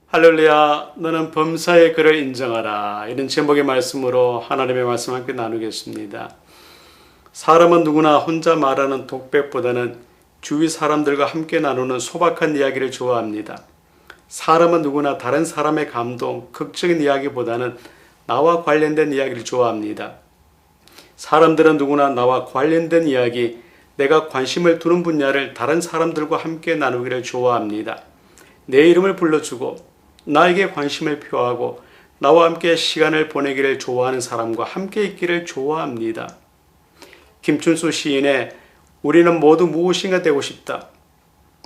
할렐루야, 너는 범사의 그를 인정하라. 이런 제목의 말씀으로 하나님의 말씀 함께 나누겠습니다. 사람은 누구나 혼자 말하는 독백보다는 주위 사람들과 함께 나누는 소박한 이야기를 좋아합니다. 사람은 누구나 다른 사람의 감동, 극적인 이야기보다는 나와 관련된 이야기를 좋아합니다. 사람들은 누구나 나와 관련된 이야기, 내가 관심을 두는 분야를 다른 사람들과 함께 나누기를 좋아합니다. 내 이름을 불러주고 나에게 관심을 표하고 나와 함께 시간을 보내기를 좋아하는 사람과 함께 있기를 좋아합니다. 김춘수 시인의 우리는 모두 무엇인가 되고 싶다.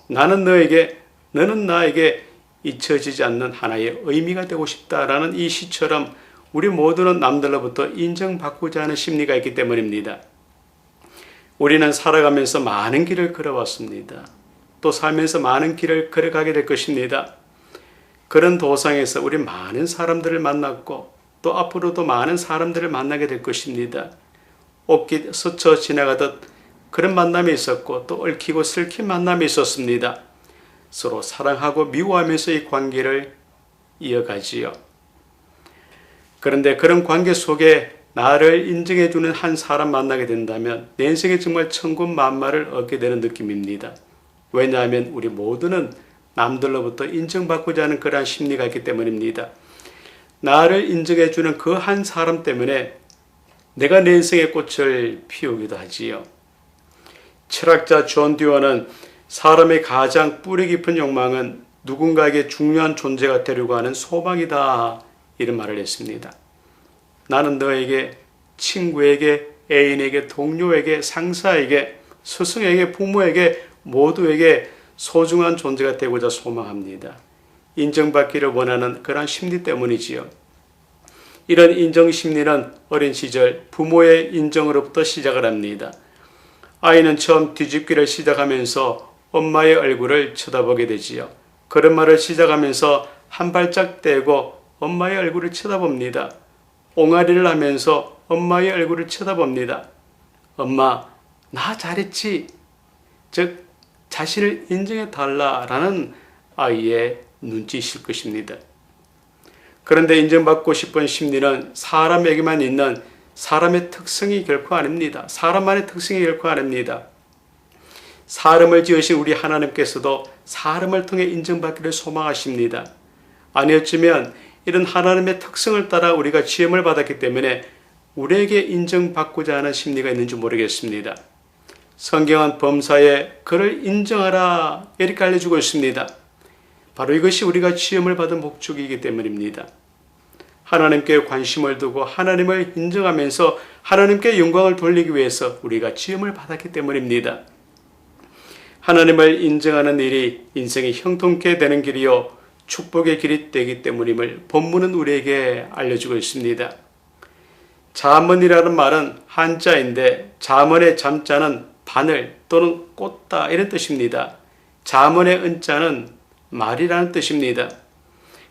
나는 너에게, 너는 나에게 잊혀지지 않는 하나의 의미가 되고 싶다라는 이 시처럼 우리 모두는 남들로부터 인정받고자 하는 심리가 있기 때문입니다. 우리는 살아가면서 많은 길을 걸어왔습니다. 또 살면서 많은 길을 걸어가게 될 것입니다. 그런 도상에서 우리 많은 사람들을 만났고 또 앞으로도 많은 사람들을 만나게 될 것입니다. 옷깃 스쳐 지나가듯 그런 만남이 있었고 또 얽히고 슬킨 만남이 있었습니다. 서로 사랑하고 미워하면서 이 관계를 이어가지요. 그런데 그런 관계 속에 나를 인정해주는 한 사람 만나게 된다면 내 인생에 정말 천군만마를 얻게 되는 느낌입니다. 왜냐하면 우리 모두는 남들로부터 인정받고자 하는 그러한 심리가 있기 때문입니다. 나를 인정해주는 그 한 사람 때문에 내가 내 인생의 꽃을 피우기도 하지요. 철학자 존 듀어는 사람의 가장 뿌리 깊은 욕망은 누군가에게 중요한 존재가 되려고 하는 소망이다, 이런 말을 했습니다. 나는 너에게, 친구에게, 애인에게, 동료에게, 상사에게, 스승에게, 부모에게, 모두에게 소중한 존재가 되고자 소망합니다. 인정받기를 원하는 그런 심리 때문이지요. 이런 인정 심리는 어린 시절 부모의 인정으로부터 시작을 합니다. 아이는 처음 뒤집기를 시작하면서 엄마의 얼굴을 쳐다보게 되지요. 걸음마를 시작하면서 한 발짝 떼고 엄마의 얼굴을 쳐다봅니다. 옹알이를 하면서 엄마의 얼굴을 쳐다봅니다. 엄마, 나 잘했지? 즉 자신을 인정해 달라라는 아이의 눈짓일 것입니다. 그런데 인정받고 싶은 심리는 사람에게만 있는 사람의 특성이 결코 아닙니다. 사람만의 특성이 결코 아닙니다. 사람을 지으신 우리 하나님께서도 사람을 통해 인정받기를 소망하십니다. 아니었지만 이런 하나님의 특성을 따라 우리가 지음을 받았기 때문에 우리에게 인정받고자 하는 심리가 있는지 모르겠습니다. 성경은 범사에 그를 인정하라 이렇게 알려주고 있습니다. 바로 이것이 우리가 지음을 받은 목적이기 때문입니다. 하나님께 관심을 두고 하나님을 인정하면서 하나님께 영광을 돌리기 위해서 우리가 지음을 받았기 때문입니다. 하나님을 인정하는 일이 인생이 형통케 되는 길이요 축복의 길이 되기 때문임을 본문은 우리에게 알려주고 있습니다. 잠언이라는 말은 한자인데 잠언의 잠자는 바늘 또는 꽂다 이런 뜻입니다. 잠언의 은자는 말이라는 뜻입니다.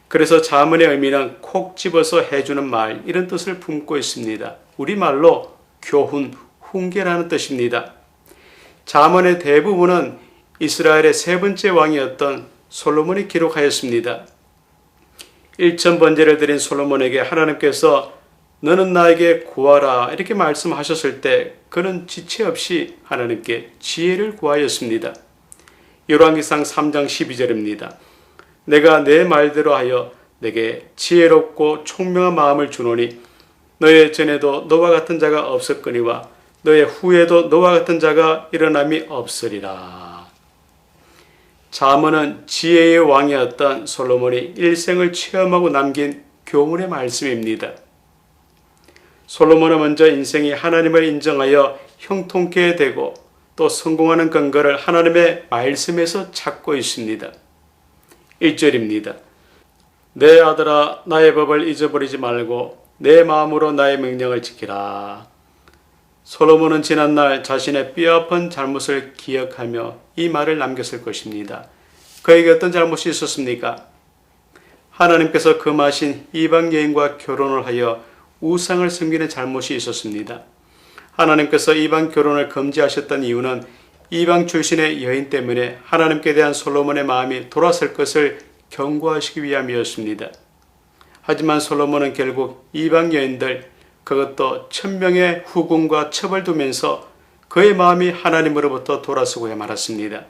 그래서 잠언의 의미는 콕 집어서 해주는 말 이런 뜻을 품고 있습니다. 우리말로 교훈, 훈계라는 뜻입니다. 잠언의 대부분은 이스라엘의 세 번째 왕이었던 솔로몬이 기록하였습니다. 1000번제를 드린 솔로몬에게 하나님께서 너는 나에게 구하라 이렇게 말씀하셨을 때 그는 지체 없이 하나님께 지혜를 구하였습니다. 열왕기상 3장 12절입니다. 내가 내 말대로 하여 내게 지혜롭고 총명한 마음을 주노니 너의 전에도 너와 같은 자가 없었거니와 너의 후에도 너와 같은 자가 일어남이 없으리라. 잠언은 지혜의 왕이었던 솔로몬이 일생을 체험하고 남긴 교훈의 말씀입니다. 솔로몬은 먼저 인생이 하나님을 인정하여 형통케 되고 또 성공하는 근거를 하나님의 말씀에서 찾고 있습니다. 1절입니다. 내 아들아 나의 법을 잊어버리지 말고 내 마음으로 나의 명령을 지키라. 솔로몬은 지난날 자신의 뼈아픈 잘못을 기억하며 이 말을 남겼을 것입니다. 그에게 어떤 잘못이 있었습니까? 하나님께서 금하신 이방 여인과 결혼을 하여 우상을 섬기는 잘못이 있었습니다. 하나님께서 이방 결혼을 금지하셨던 이유는 이방 출신의 여인 때문에 하나님께 대한 솔로몬의 마음이 돌아설 것을 경고하시기 위함이었습니다. 하지만 솔로몬은 결국 이방 여인들, 그것도 1000명의 후궁과 첩을 두면서 그의 마음이 하나님으로부터 돌아서고야 말았습니다.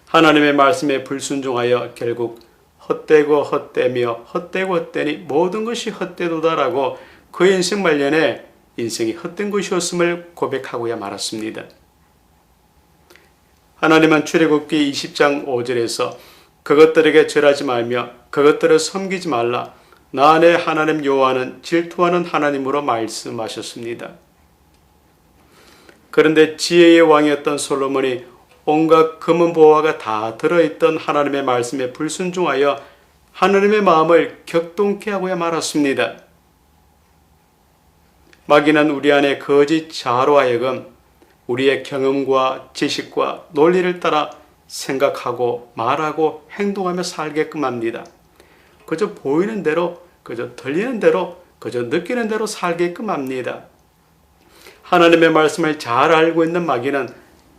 하나님의 말씀에 불순종하여 결국 헛되고 헛되며 헛되고 헛되니 모든 것이 헛되도다라고 그의 인생 말년에 인생이 헛된 것이었음을 고백하고야 말았습니다. 하나님은 출애굽기 20장 5절에서 그것들에게 절하지 말며 그것들을 섬기지 말라. 나 내 하나님 여호와는 질투하는 하나님으로 말씀하셨습니다. 그런데 지혜의 왕이었던 솔로몬이 온갖 금은 보화가 다 들어있던 하나님의 말씀에 불순종하여 하나님의 마음을 격동케 하고야 말았습니다. 마귀는 우리 안에 거짓 자아로 하여금 우리의 경험과 지식과 논리를 따라 생각하고 말하고 행동하며 살게끔 합니다. 그저 보이는 대로, 그저 들리는 대로, 그저 느끼는 대로 살게끔 합니다. 하나님의 말씀을 잘 알고 있는 마귀는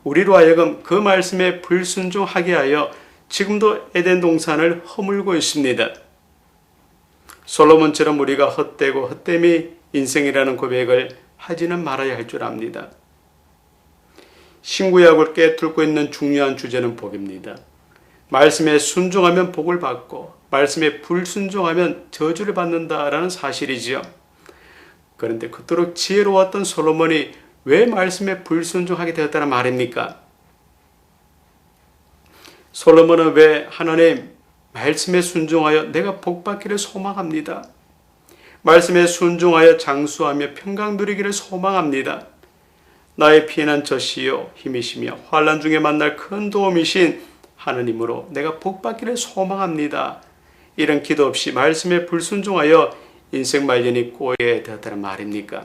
우리로 하여금 그 말씀에 불순종하게 하여 지금도 에덴 동산을 허물고 있습니다. 솔로몬처럼 우리가 헛되고 헛됨이 인생이라는 고백을 하지는 말아야 할 줄 압니다. 신구약을 꿰뚫고 있는 중요한 주제는 복입니다. 말씀에 순종하면 복을 받고 말씀에 불순종하면 저주를 받는다라는 사실이지요. 그런데 그토록 지혜로웠던 솔로몬이 왜 말씀에 불순종하게 되었다는 말입니까? 솔로몬은 왜 하나님 말씀에 순종하여 내가 복받기를 소망합니다. 말씀에 순종하여 장수하며 평강 누리기를 소망합니다. 나의 피난 젖이요 힘이시며 환난 중에 만날 큰 도움이신 하느님으로 내가 복받기를 소망합니다. 이런 기도 없이 말씀에 불순종하여 인생 말년이 꼬이게 되었다는 말입니까?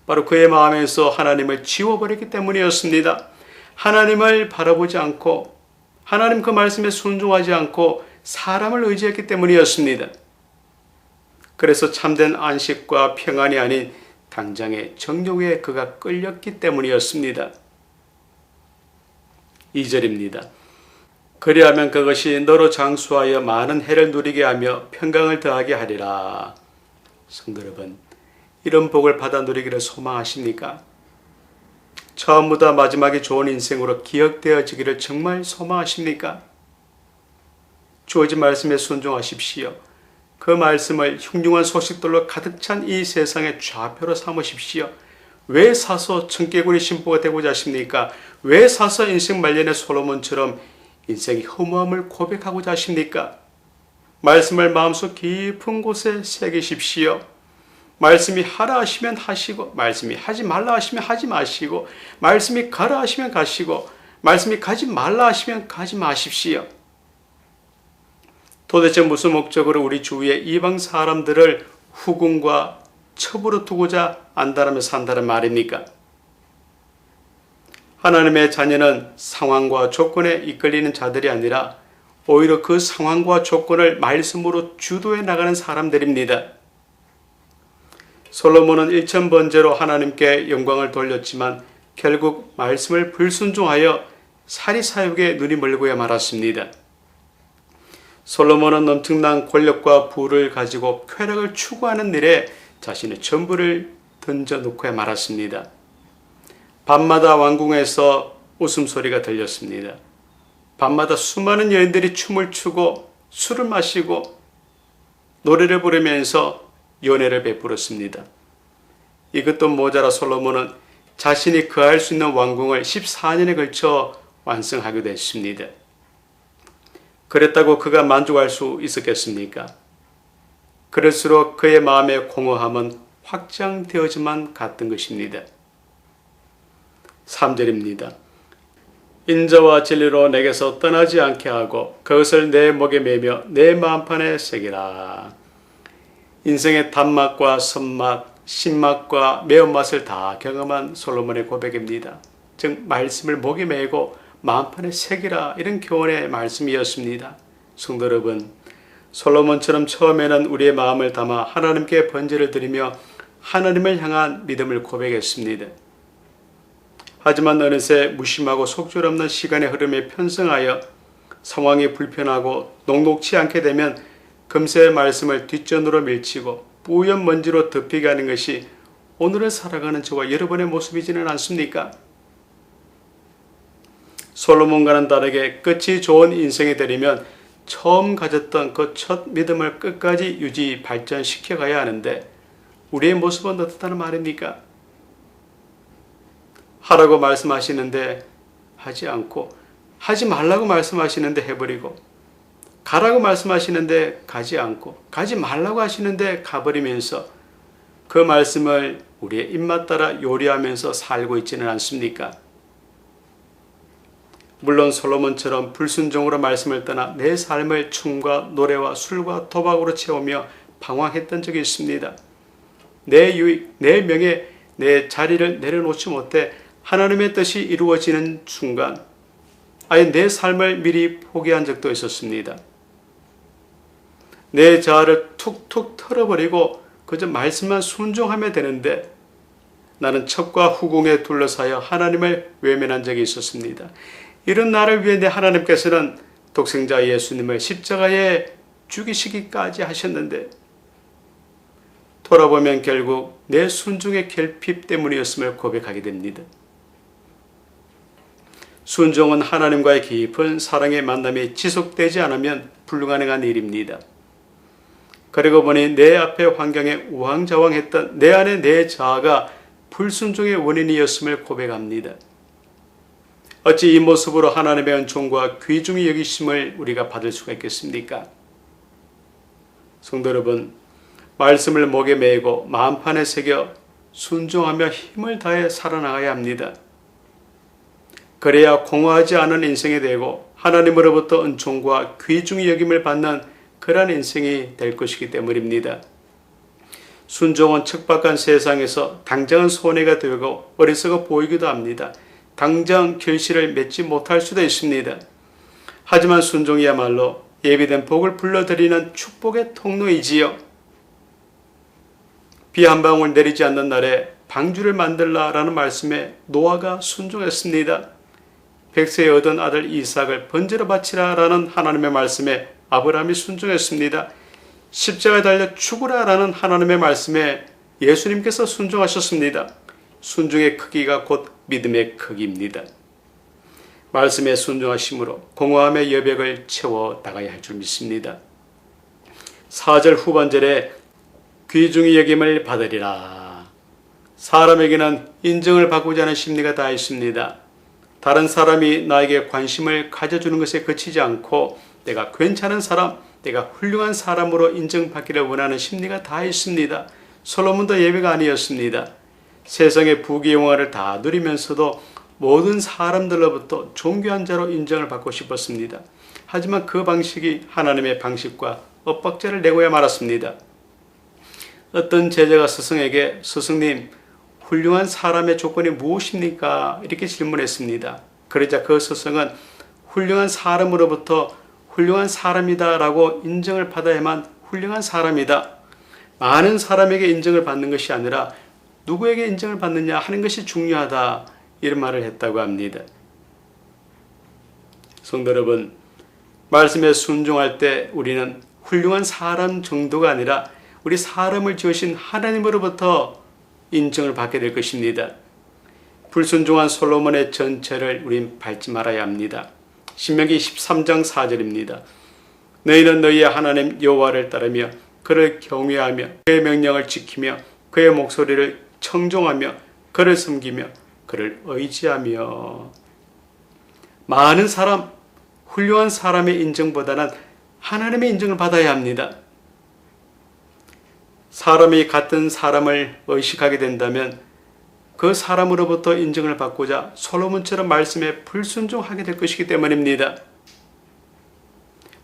바로 그의 마음에서 하나님을 지워버렸기 때문이었습니다. 하나님을 바라보지 않고 하나님 그 말씀에 순종하지 않고 사람을 의지했기 때문이었습니다. 그래서 참된 안식과 평안이 아닌 당장의 정욕에 그가 끌렸기 때문이었습니다. 2절입니다. 그리하면 그것이 너로 장수하여 많은 해를 누리게 하며 평강을 더하게 하리라. 성도 여러분, 이런 복을 받아 누리기를 소망하십니까? 처음보다 마지막이 좋은 인생으로 기억되어지기를 정말 소망하십니까? 주어진 말씀에 순종하십시오. 그 말씀을 흉흉한 소식들로 가득 찬 이 세상의 좌표로 삼으십시오. 왜 사서 청개구리 신부가 되고자 하십니까? 왜 사서 인생 말년의 솔로몬처럼 인생의 허무함을 고백하고자 하십니까? 말씀을 마음속 깊은 곳에 새기십시오. 말씀이 하라 하시면 하시고, 말씀이 하지 말라 하시면 하지 마시고, 말씀이 가라 하시면 가시고, 말씀이 가지 말라 하시면 가지 마십시오. 도대체 무슨 목적으로 우리 주위의 이방 사람들을 후궁과 첩으로 두고자 안다라며 산다는 말입니까? 하나님의 자녀는 상황과 조건에 이끌리는 자들이 아니라 오히려 그 상황과 조건을 말씀으로 주도해 나가는 사람들입니다. 솔로몬은 1000번째로 하나님께 영광을 돌렸지만 결국 말씀을 불순종하여 사리사욕에 눈이 멀고야 말았습니다. 솔로몬은 엄청난 권력과 부를 가지고 쾌락을 추구하는 일에 자신의 전부를 던져놓고야 말았습니다. 밤마다 왕궁에서 웃음소리가 들렸습니다. 밤마다 수많은 여인들이 춤을 추고 술을 마시고 노래를 부르면서 연애를 베풀었습니다. 이것도 모자라 솔로몬은 자신이 거할 수 있는 왕궁을 14년에 걸쳐 완성하기도 했습니다. 그랬다고 그가 만족할 수 있었겠습니까? 그럴수록 그의 마음의 공허함은 확장되어지만 갔던 것입니다. 3절입니다. 인자와 진리로 내게서 떠나지 않게 하고 그것을 내 목에 매며 내 마음판에 새기라. 인생의 단맛과 선맛, 신맛과 매운맛을 다 경험한 솔로몬의 고백입니다. 즉 말씀을 목에 매고 마음판에 새기라, 이런 교훈의 말씀이었습니다. 성도 여러분, 솔로몬처럼 처음에는 우리의 마음을 담아 하나님께 번제를 드리며 하나님을 향한 믿음을 고백했습니다. 하지만 어느새 무심하고 속절없는 시간의 흐름에 편승하여 상황이 불편하고 녹록치 않게 되면 금세 말씀을 뒷전으로 밀치고 뿌연 먼지로 덮이게 하는 것이 오늘을 살아가는 저와 여러분의 모습이지는 않습니까? 솔로몬과는 다르게 끝이 좋은 인생이 되려면 처음 가졌던 그 첫 믿음을 끝까지 유지 발전시켜 가야 하는데 우리의 모습은 어떻다는 말입니까? 하라고 말씀하시는데 하지 않고, 하지 말라고 말씀하시는데 해버리고, 가라고 말씀하시는데 가지 않고, 가지 말라고 하시는데 가버리면서 그 말씀을 우리의 입맛 따라 요리하면서 살고 있지는 않습니까? 물론 솔로몬처럼 불순종으로 말씀을 떠나 내 삶을 춤과 노래와 술과 도박으로 채우며 방황했던 적이 있습니다. 내 유익, 내 명예, 내 자리를 내려놓지 못해 하나님의 뜻이 이루어지는 순간 아예 내 삶을 미리 포기한 적도 있었습니다. 내 자아를 툭툭 털어버리고 그저 말씀만 순종하면 되는데 나는 첩과 후궁에 둘러싸여 하나님을 외면한 적이 있었습니다. 이런 나를 위해 내 하나님께서는 독생자 예수님을 십자가에 죽이시기까지 하셨는데 돌아보면 결국 내 순종의 결핍 때문이었음을 고백하게 됩니다. 순종은 하나님과의 깊은 사랑의 만남이 지속되지 않으면 불가능한 일입니다. 그리고 보니 내 앞에 환경에 우왕좌왕했던 내 안의 내 자아가 불순종의 원인이었음을 고백합니다. 어찌 이 모습으로 하나님의 은총과 귀중히 여기심을 우리가 받을 수가 있겠습니까? 성도 여러분, 말씀을 목에 메고 마음판에 새겨 순종하며 힘을 다해 살아나가야 합니다. 그래야 공허하지 않은 인생이 되고 하나님으로부터 은총과 귀중히 여김을 받는 그러한 인생이 될 것이기 때문입니다. 순종은 척박한 세상에서 당장은 손해가 되고 어리석어 보이기도 합니다. 당장 결실을 맺지 못할 수도 있습니다. 하지만 순종이야말로 예비된 복을 불러들이는 축복의 통로이지요. 비 한 방울 내리지 않는 날에 방주를 만들라라는 말씀에 노아가 순종했습니다. 백세에 얻은 아들 이삭을 번제로 바치라라는 하나님의 말씀에 아브라함이 순종했습니다. 십자가에 달려 죽으라라는 하나님의 말씀에 예수님께서 순종하셨습니다. 순종의 크기가 곧 믿음의 크기입니다. 말씀에 순종하심으로 공허함의 여백을 채워 나가야 할 줄 믿습니다. 4절 후반절에 귀중히 여김을 받으리라. 사람에게는 인정을 받고자 하는 심리가 다 있습니다. 다른 사람이 나에게 관심을 가져주는 것에 그치지 않고 내가 괜찮은 사람, 내가 훌륭한 사람으로 인정받기를 원하는 심리가 다 있습니다. 솔로몬도 예외가 아니었습니다. 세상의 부귀영화를 다 누리면서도 모든 사람들로부터 존귀한 자로 인정을 받고 싶었습니다. 하지만 그 방식이 하나님의 방식과 엇박자를 내고야 말았습니다. 어떤 제자가 스승에게 스승님, 훌륭한 사람의 조건이 무엇입니까? 이렇게 질문했습니다. 그러자 그 스승은 훌륭한 사람으로부터 훌륭한 사람이다 라고 인정을 받아야만 훌륭한 사람이다. 많은 사람에게 인정을 받는 것이 아니라 누구에게 인정을 받느냐 하는 것이 중요하다. 이런 말을 했다고 합니다. 성도 여러분, 말씀에 순종할 때 우리는 훌륭한 사람 정도가 아니라 우리 사람을 지으신 하나님으로부터 인정을 받게 될 것입니다. 불순종한 솔로몬의 전체를 우린 밟지 말아야 합니다. 신명기 13장 4절입니다. 너희는 너희의 하나님 여호와를 따르며 그를 경외하며 그의 명령을 지키며 그의 목소리를 청종하며 그를 섬기며 그를 의지하며. 많은 사람, 훌륭한 사람의 인정보다는 하나님의 인정을 받아야 합니다. 사람이 같은 사람을 의식하게 된다면 그 사람으로부터 인정을 받고자 솔로몬처럼 말씀에 불순종하게 될 것이기 때문입니다.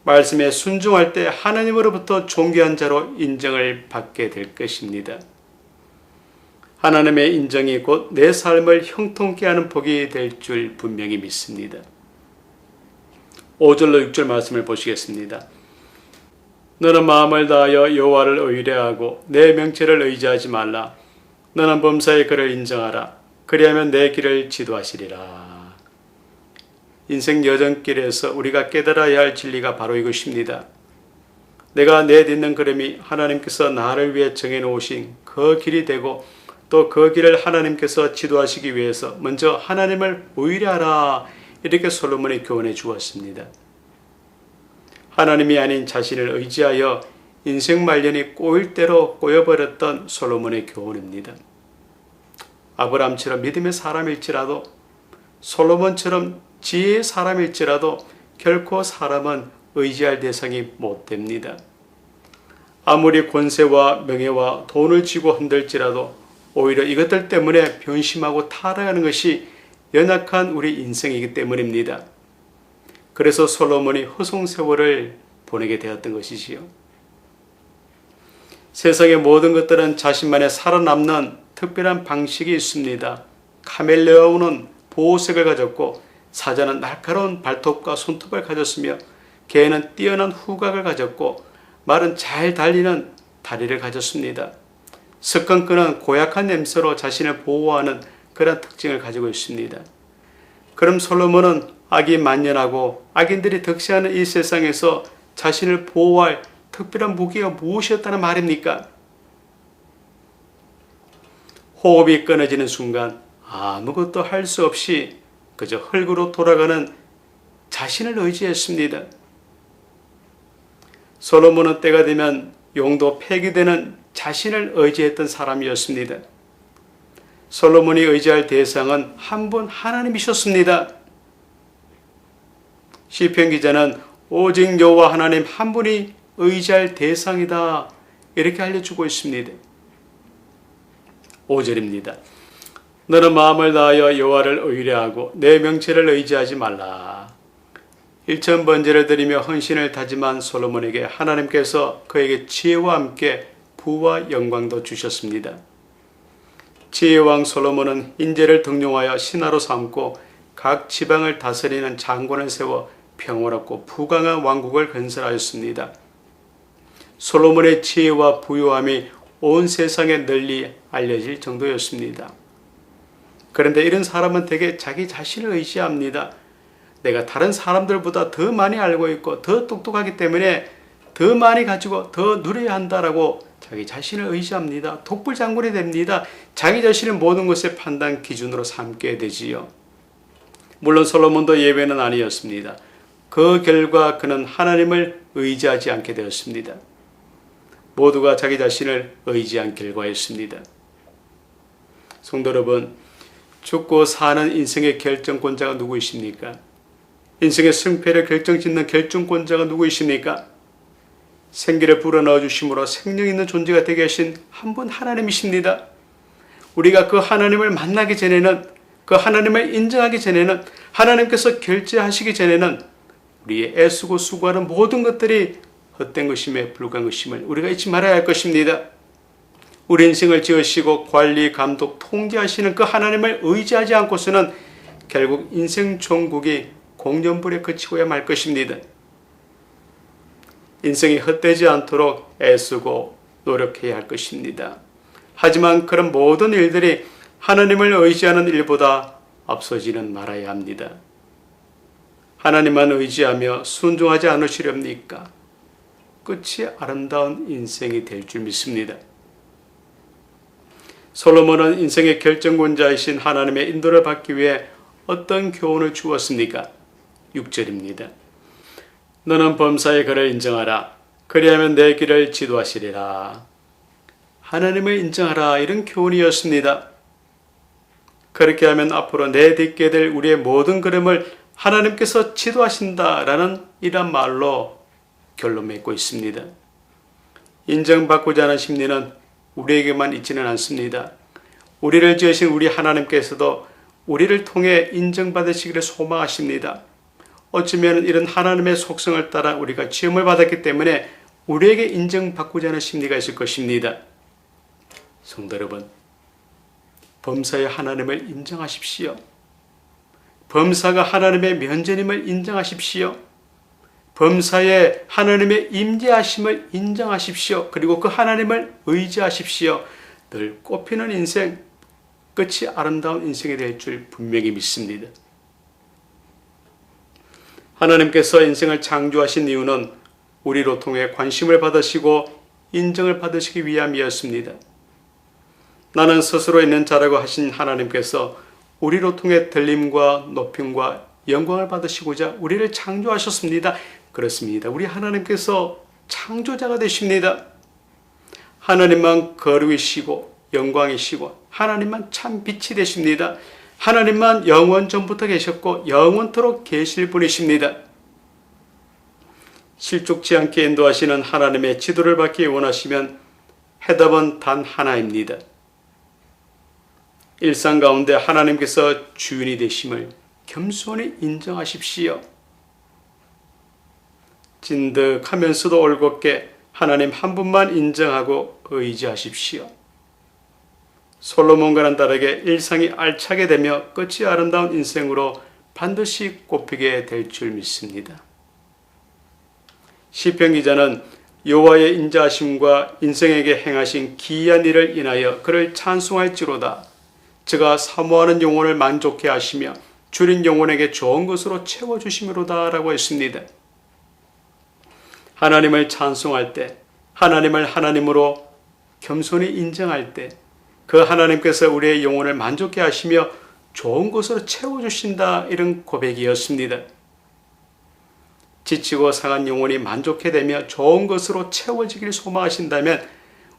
말씀에 순종할 때 하나님으로부터 존귀한 자로 인정을 받게 될 것입니다. 하나님의 인정이 곧 내 삶을 형통케 하는 복이 될 줄 분명히 믿습니다. 5절로 6절 말씀을 보시겠습니다. 너는 마음을 다하여 여호와를 의뢰하고 내 명체를 의지하지 말라. 너는 범사의 그를 인정하라. 그리하면 내 길을 지도하시리라. 인생 여정길에서 우리가 깨달아야 할 진리가 바로 이것입니다. 내가 내딛는 걸음이 하나님께서 나를 위해 정해놓으신 그 길이 되고 또 그 길을 하나님께서 지도하시기 위해서 먼저 하나님을 의뢰하라, 이렇게 솔로몬이 교훈해 주었습니다. 하나님이 아닌 자신을 의지하여 인생 말년이 꼬일 대로 꼬여버렸던 솔로몬의 교훈입니다. 아브라함처럼 믿음의 사람일지라도, 솔로몬처럼 지혜의 사람일지라도 결코 사람은 의지할 대상이 못 됩니다. 아무리 권세와 명예와 돈을 쥐고 흔들지라도 오히려 이것들 때문에 변심하고 타락하는 것이 연약한 우리 인생이기 때문입니다. 그래서 솔로몬이 허송세월을 보내게 되었던 것이지요. 세상의 모든 것들은 자신만의 살아남는 특별한 방식이 있습니다. 카멜레온은 보호색을 가졌고, 사자는 날카로운 발톱과 손톱을 가졌으며, 개는 뛰어난 후각을 가졌고, 말은 잘 달리는 다리를 가졌습니다. 스컹크는 고약한 냄새로 자신을 보호하는 그런 특징을 가지고 있습니다. 그럼 솔로몬은 악이 만연하고 악인들이 득세하는 이 세상에서 자신을 보호할 특별한 무기가 무엇이었다는 말입니까? 호흡이 끊어지는 순간 아무것도 할 수 없이 그저 흙으로 돌아가는 자신을 의지했습니다. 솔로몬은 때가 되면 용도 폐기되는 자신을 의지했던 사람이었습니다. 솔로몬이 의지할 대상은 한 분 하나님이셨습니다. 시편 기자는 오직 여호와 하나님 한 분이 의지할 대상이다, 이렇게 알려주고 있습니다. 5절입니다. 너는 마음을 다하여 여호와를 의뢰하고 내 명체를 의지하지 말라. 일천번제를 드리며 헌신을 다짐한 솔로몬에게 하나님께서 그에게 지혜와 함께 부와 영광도 주셨습니다. 지혜왕 솔로몬은 인재를 등용하여 신하로 삼고 각 지방을 다스리는 장관을 세워 평화롭고 부강한 왕국을 건설하였습니다. 솔로몬의 지혜와 부요함이 온 세상에 널리 알려질 정도였습니다. 그런데 이런 사람은 대개 자기 자신을 의지합니다. 내가 다른 사람들보다 더 많이 알고 있고 더 똑똑하기 때문에 더 많이 가지고 더 누려야 한다라고 자기 자신을 의지합니다. 독불장군이 됩니다. 자기 자신의 모든 것의 판단 기준으로 삼게 되지요. 물론 솔로몬도 예외는 아니었습니다. 그 결과 그는 하나님을 의지하지 않게 되었습니다. 모두가 자기 자신을 의지한 결과였습니다. 성도 여러분, 죽고 사는 인생의 결정권자가 누구이십니까? 인생의 승패를 결정짓는 결정권자가 누구이십니까? 생기를 불어넣어 주심으로 생명 있는 존재가 되게 하신 한 분 하나님이십니다. 우리가 그 하나님을 만나기 전에는, 그 하나님을 인정하기 전에는, 하나님께서 결제하시기 전에는 우리의 애쓰고 수고하는 모든 것들이 헛된 것임에 불과한 것임을 우리가 잊지 말아야 할 것입니다. 우리 인생을 지으시고 관리, 감독, 통제하시는 그 하나님을 의지하지 않고서는 결국 인생 종국이 공연불에 그치고야 말 것입니다. 인생이 헛되지 않도록 애쓰고 노력해야 할 것입니다. 하지만 그런 모든 일들이 하나님을 의지하는 일보다 앞서지는 말아야 합니다. 하나님만 의지하며 순종하지 않으시렵니까? 끝이 아름다운 인생이 될 줄 믿습니다. 솔로몬은 인생의 결정권자이신 하나님의 인도를 받기 위해 어떤 교훈을 주었습니까? 6절입니다. 너는 범사의 그를 인정하라. 그리하면 내 길을 지도하시리라. 하나님을 인정하라, 이런 교훈이었습니다. 그렇게 하면 앞으로 내딛게 될 우리의 모든 걸음을 하나님께서 지도하신다라는 이런 말로 결론 맺고 있습니다. 인정받고자 하는 심리는 우리에게만 있지는 않습니다. 우리를 지으신 우리 하나님께서도 우리를 통해 인정받으시기를 소망하십니다. 어쩌면 이런 하나님의 속성을 따라 우리가 지음을 받았기 때문에 우리에게 인정받고자 하는 심리가 있을 것입니다. 성도 여러분, 범사의 하나님을 인정하십시오. 범사가 하나님의 면전임을 인정하십시오. 범사의 하나님의 임재하심을 인정하십시오. 그리고 그 하나님을 의지하십시오. 늘 꽃피는 인생, 끝이 아름다운 인생이 될 줄 분명히 믿습니다. 하나님께서 인생을 창조하신 이유는 우리로 통해 관심을 받으시고 인정을 받으시기 위함이었습니다. 나는 스스로 있는 자라고 하신 하나님께서 우리로 통해 들림과 높임과 영광을 받으시고자 우리를 창조하셨습니다. 그렇습니다. 우리 하나님께서 창조자가 되십니다. 하나님만 거룩이시고 영광이시고 하나님만 참 빛이 되십니다. 하나님만 영원 전부터 계셨고 영원토록 계실 분이십니다. 실족지 않게 인도하시는 하나님의 지도를 받기 원하시면 해답은 단 하나입니다. 일상 가운데 하나님께서 주인이 되심을 겸손히 인정하십시오. 진득하면서도 올곧게 하나님 한 분만 인정하고 의지하십시오. 솔로몬과는 다르게 일상이 알차게 되며 끝이 아름다운 인생으로 반드시 꼽히게 될 줄 믿습니다. 시편 기자는 여호와의 인자하심과 인생에게 행하신 기이한 일을 인하여 그를 찬송할지로다. 저가 사모하는 영혼을 만족해 하시며 줄인 영혼에게 좋은 것으로 채워주심이로다 라고 했습니다. 하나님을 찬송할 때, 하나님을 하나님으로 겸손히 인정할 때 그 하나님께서 우리의 영혼을 만족해 하시며 좋은 것으로 채워주신다, 이런 고백이었습니다. 지치고 상한 영혼이 만족해 되며 좋은 것으로 채워지길 소망하신다면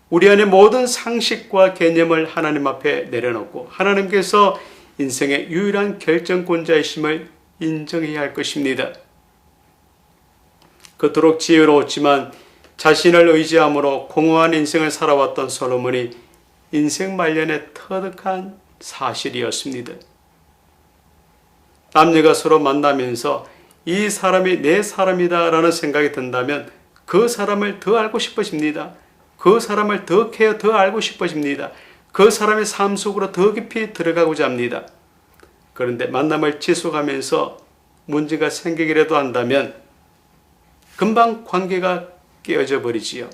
우리 안의 모든 상식과 개념을 하나님 앞에 내려놓고 하나님께서 인생의 유일한 결정권자이심을 인정해야 할 것입니다. 그토록 지혜로웠지만 자신을 의지함으로 공허한 인생을 살아왔던 솔로몬이 인생 말년에 터득한 사실이었습니다. 남녀가 서로 만나면서 이 사람이 내 사람이다 라는 생각이 든다면 그 사람을 더 알고 싶어집니다. 그 사람을 더 알고 싶어집니다. 그 사람의 삶 속으로 더 깊이 들어가고자 합니다. 그런데 만남을 지속하면서 문제가 생기기라도 한다면 금방 관계가 깨어져 버리지요.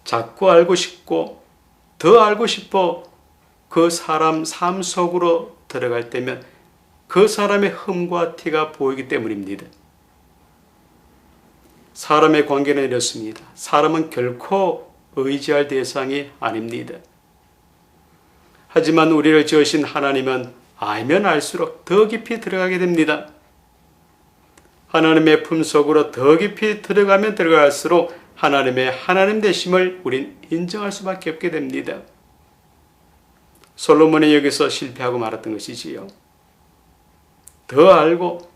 자꾸 알고 싶고 더 알고 싶어 그 사람 삶 속으로 들어갈 때면 그 사람의 흠과 티가 보이기 때문입니다. 사람의 관계는 이렇습니다. 사람은 결코 의지할 대상이 아닙니다. 하지만 우리를 지으신 하나님은 알면 알수록 더 깊이 들어가게 됩니다. 하나님의 품속으로 더 깊이 들어가면 들어갈수록 하나님의 하나님 되심을 우린 인정할 수밖에 없게 됩니다. 솔로몬이 여기서 실패하고 말았던 것이지요. 더 알고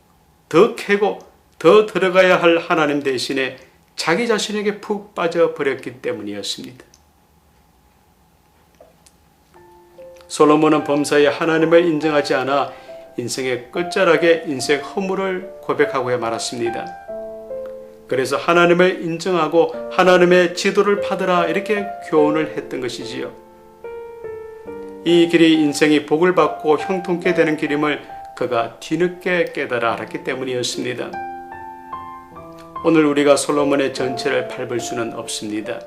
더 캐고 더 들어가야 할 하나님 대신에 자기 자신에게 푹 빠져버렸기 때문이었습니다. 솔로몬은 범사에 하나님을 인정하지 않아 인생의 끝자락에 인생 허물을 고백하고 말았습니다. 그래서 하나님을 인정하고 하나님의 지도를 받으라, 이렇게 교훈을 했던 것이지요. 이 길이 인생이 복을 받고 형통케 되는 길임을 그가 뒤늦게 깨달아 알았기 때문이었습니다. 오늘 우리가 솔로몬의 전체를 밟을 수는 없습니다.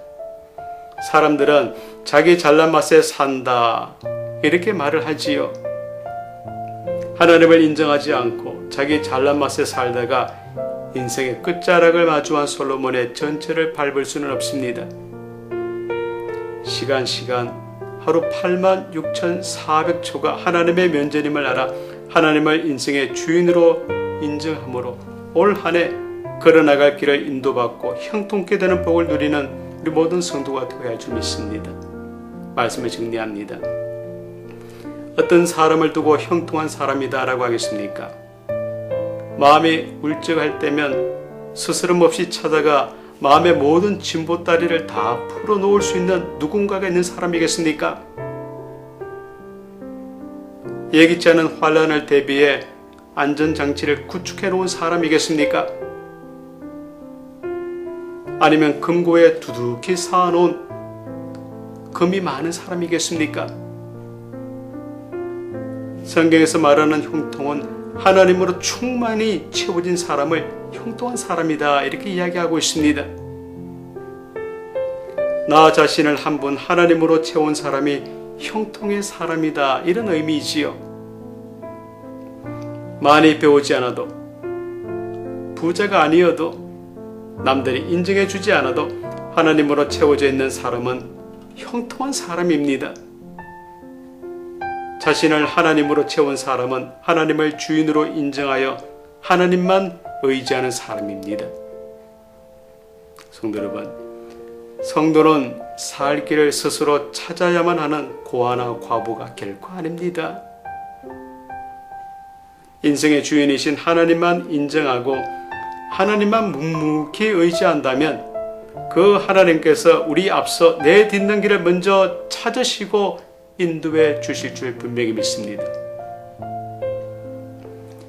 사람들은 자기 잘난 맛에 산다, 이렇게 말을 하지요. 하나님을 인정하지 않고 자기 잘난 맛에 살다가 인생의 끝자락을 마주한 솔로몬의 전체를 밟을 수는 없습니다. 시간 하루 86,400초가 하나님의 면전임을 알아 하나님을 인생의 주인으로 인정함으로 올 한 해 걸어나갈 길을 인도받고 형통케 되는 복을 누리는 우리 모든 성도가 되어야 할 줄 믿습니다. 말씀을 정리합니다. 어떤 사람을 두고 형통한 사람이다 라고 하겠습니까? 마음이 울적할 때면 스스럼 없이 찾아가 마음의 모든 진보다리를 다 풀어놓을 수 있는 누군가가 있는 사람이겠습니까? 예기치 않은 환란을 대비해 안전장치를 구축해 놓은 사람이겠습니까? 아니면 금고에 두둑히 쌓아놓은 금이 많은 사람이겠습니까? 성경에서 말하는 형통은 하나님으로 충만히 채워진 사람을 형통한 사람이다, 이렇게 이야기하고 있습니다. 나 자신을 한 분 하나님으로 채운 사람이 형통의 사람이다, 이런 의미이지요. 많이 배우지 않아도 부자가 아니어도 남들이 인정해 주지 않아도 하나님으로 채워져 있는 사람은 형통한 사람입니다. 자신을 하나님으로 채운 사람은 하나님을 주인으로 인정하여 하나님만 의지하는 사람입니다. 성도 여러분, 성도는 살 길을 스스로 찾아야만 하는 고아나 과부가 결코 아닙니다. 인생의 주인이신 하나님만 인정하고 하나님만 묵묵히 의지한다면 그 하나님께서 우리 앞서 내딛는 길을 먼저 찾으시고 인도해 주실 줄 분명히 믿습니다.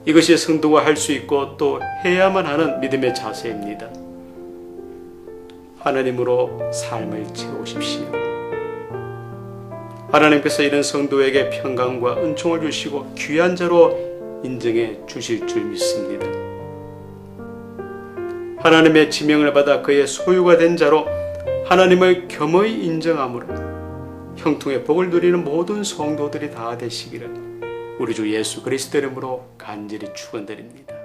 이것이 성도가 할 수 있고 또 해야만 하는 믿음의 자세입니다. 하나님으로 삶을 채우십시오. 하나님께서 이런 성도에게 평강과 은총을 주시고 귀한 자로 인정해 주실 줄 믿습니다. 하나님의 지명을 받아 그의 소유가 된 자로 하나님을 겸허히 인정함으로 형통의 복을 누리는 모든 성도들이 다 되시기를 우리 주 예수 그리스도 이름으로 간절히 축원드립니다.